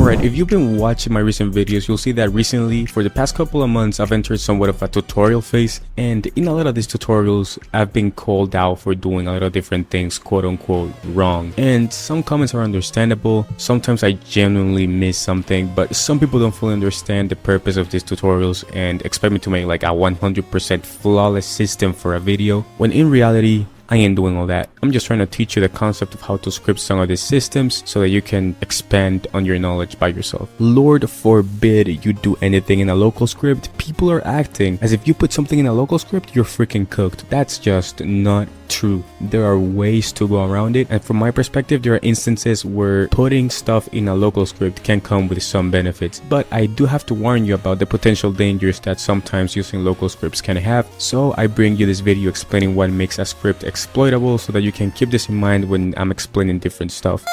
Alright, if you've been watching my recent videos, you'll see that recently, for the past couple of months, I've entered somewhat of a tutorial phase, and in a lot of these tutorials, I've been called out for doing a lot of different things, quote unquote, wrong. And some comments are understandable, sometimes I genuinely miss something, but some people don't fully understand the purpose of these tutorials and expect me to make like a 100% flawless system for a video, when in reality, I ain't doing all that. I'm just trying to teach you the concept of how to script some of these systems so that you can expand on your knowledge by yourself. Lord forbid you do anything in a local script. People are acting as if you put something in a local script, you're freaking cooked. That's just not true. There are ways to go around it, and from my perspective, there are instances where putting stuff in a local script can come with some benefits, but I do have to warn you about the potential dangers that sometimes using local scripts can have. So I bring you this video explaining what makes a script exploitable so that you can keep this in mind when I'm explaining different stuff.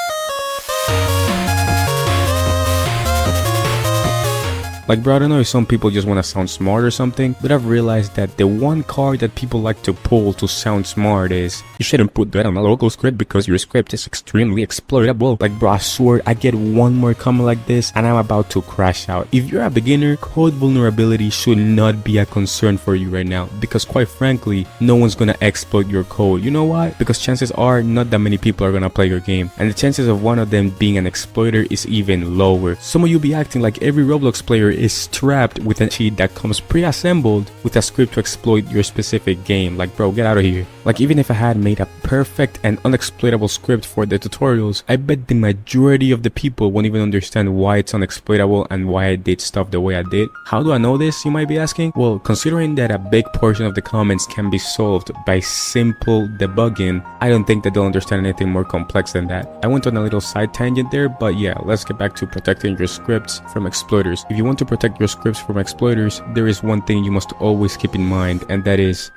Like, bro, I don't know if some people just want to sound smart or something, but I've realized that the one card that people like to pull to sound smart is, you shouldn't put that on a local script because your script is extremely exploitable. Like, bro, I swear, I get one more comment like this and I'm about to crash out. If you're a beginner, code vulnerability should not be a concern for you right now, because quite frankly, no one's gonna exploit your code. You know why? Because chances are not that many people are gonna play your game, and the chances of one of them being an exploiter is even lower. Some of you be acting like every Roblox player is strapped with a cheat that comes pre-assembled with a script to exploit your specific game. Like, bro, get out of here. Like, even if I had made a perfect and unexploitable script for the tutorials, I bet the majority of the people won't even understand why it's unexploitable and why I did stuff the way I did. How do I know this, you might be asking? Well, considering that a big portion of the comments can be solved by simple debugging, I don't think that they'll understand anything more complex than that. I went on a little side tangent there, but yeah, let's get back to protecting your scripts from exploiters. If you want to protect your scripts from exploiters, there is one thing you must always keep in mind, and that is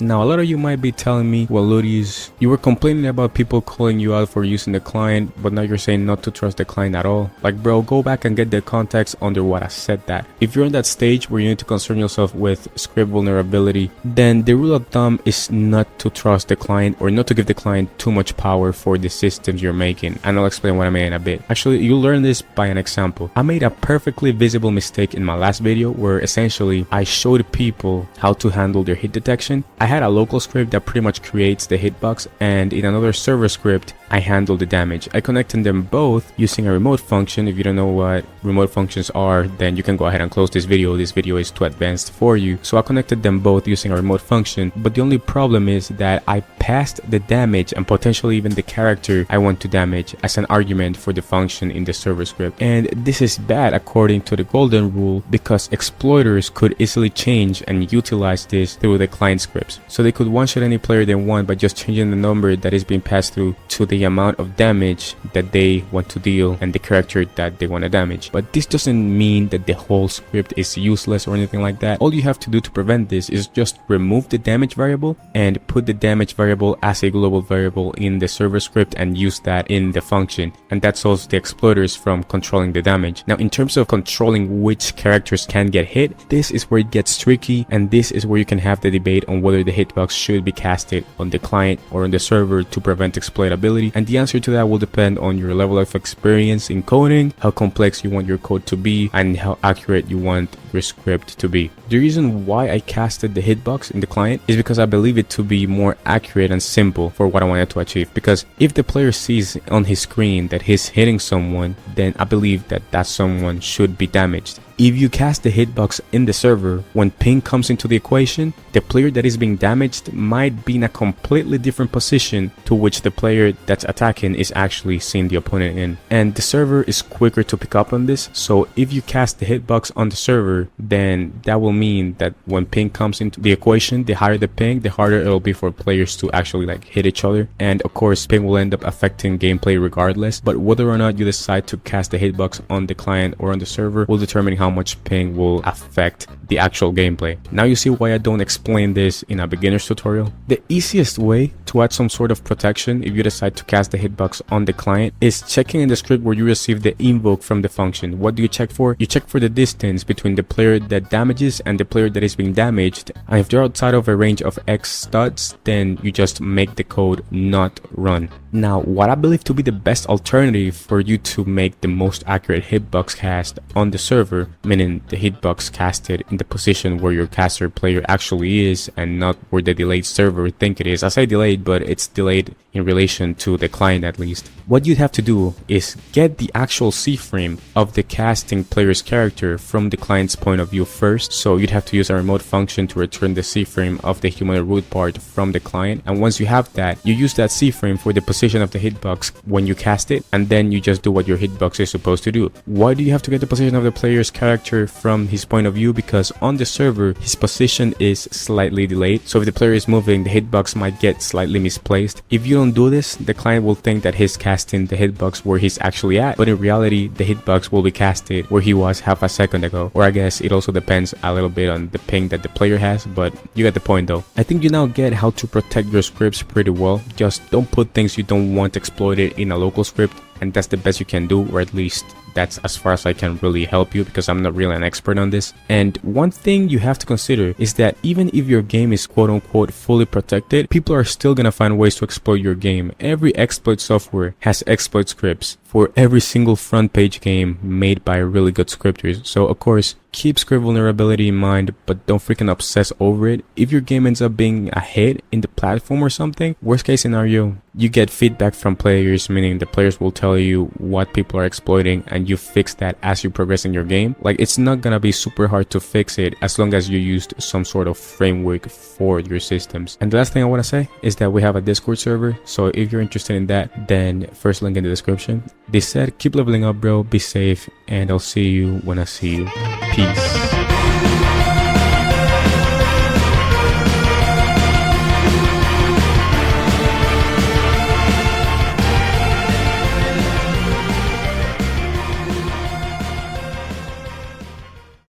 now, a lot of you might be telling me, well, Ludius, you were complaining about people calling you out for using the client, but now you're saying not to trust the client at all. Like, bro, go back and get the context under what I said that. If you're in that stage where you need to concern yourself with script vulnerability, then the rule of thumb is not to trust the client or not to give the client too much power for the systems you're making. And I'll explain what I mean in a bit. Actually, you'll learn this by an example. I made a perfectly visible mistake in my last video where essentially I showed people how to handle their hit detection. I had a local script that pretty much creates the hitbox, and in another server script I handle the damage. I connected them both using a remote function. If you don't know what remote functions are, then you can go ahead and close this video. This video is too advanced for you. So I connected them both using a remote function, but the only problem is that I passed the damage and potentially even the character I want to damage as an argument for the function in the server script. And this is bad according to the golden rule, because exploiters could easily change and utilize this through the client scripts. So they could one-shot any player they want by just changing the number that is being passed through to the amount of damage that they want to deal and the character that they want to damage. But this doesn't mean that the whole script is useless or anything like that. All you have to do to prevent this is just remove the damage variable and put the damage variable as a global variable in the server script and use that in the function, and that solves the exploiters from controlling the damage. Now, in terms of controlling which characters can get hit, this is where it gets tricky, and this is where you can have the debate on whether the hitbox should be casted on the client or on the server to prevent exploitability, and the answer to that will depend on your level of experience in coding, how complex you want your code to be, and how accurate you want your script to be. The reason why I casted the hitbox in the client is because I believe it to be more accurate and simple for what I wanted to achieve, because if the player sees on his screen that he's hitting someone, then I believe that that someone should be damaged. If you cast the hitbox in the server, when ping comes into the equation, the player that is being damaged might be in a completely different position to which the player that's attacking is actually seeing the opponent in. And the server is quicker to pick up on this, so if you cast the hitbox on the server, then that will mean that when ping comes into the equation, the higher the ping, the harder it'll be for players to actually like hit each other. And of course, ping will end up affecting gameplay regardless, but whether or not you decide to cast the hitbox on the client or on the server will determine how how much ping will affect the actual gameplay. Now you see why I don't explain this in a beginner's tutorial. The easiest way to add some sort of protection if you decide to cast the hitbox on the client is checking in the script where you receive the invoke from the function. What do you check for? You check for the distance between the player that damages and the player that is being damaged, and if they're outside of a range of X studs, then you just make the code not run. Now, what I believe to be the best alternative for you to make the most accurate hitbox cast on the server, meaning the hitbox casted in the position where your caster player actually is and not where the delayed server think it is. I say delayed, but it's delayed in relation to the client at least. What you'd have to do is get the actual C-frame of the casting player's character from the client's point of view first. So you'd have to use a remote function to return the C-frame of the humanoid root part from the client, and once you have that, you use that C-frame for the position of the hitbox when you cast it, and then you just do what your hitbox is supposed to do. Why do you have to get the position of the player's character from his point of view? Because on the server his position is slightly delayed, so if the player is moving, the hitbox might get slightly misplaced. If you don't do this, the client will think that he's casting the hitbox where he's actually at, but in reality the hitbox will be casted where he was half a second ago. Or I guess it also depends a little bit on the ping that the player has, but you get the point though. I think you now get how to protect your scripts pretty well. Just don't put things you don't want exploited in a local script, and that's the best you can do, or at least that's as far as I can really help you, because I'm not really an expert on this. And one thing you have to consider is that even if your game is quote unquote fully protected, people are still gonna find ways to exploit your game. Every exploit software has exploit scripts for every single front page game made by really good scripters. So of course, keep script vulnerability in mind, but don't freaking obsess over it. If your game ends up being a hit in the platform or something, worst case scenario, you get feedback from players, meaning the players will tell you what people are exploiting and you fix that as you progress in your game. Like, it's not gonna be super hard to fix it as long as you used some sort of framework for your systems. And the last thing I want to say is that we have a Discord server, so if you're interested in that, then first link in the description. This said, keep leveling up, bro, be safe, and I'll see you when I see you. Peace.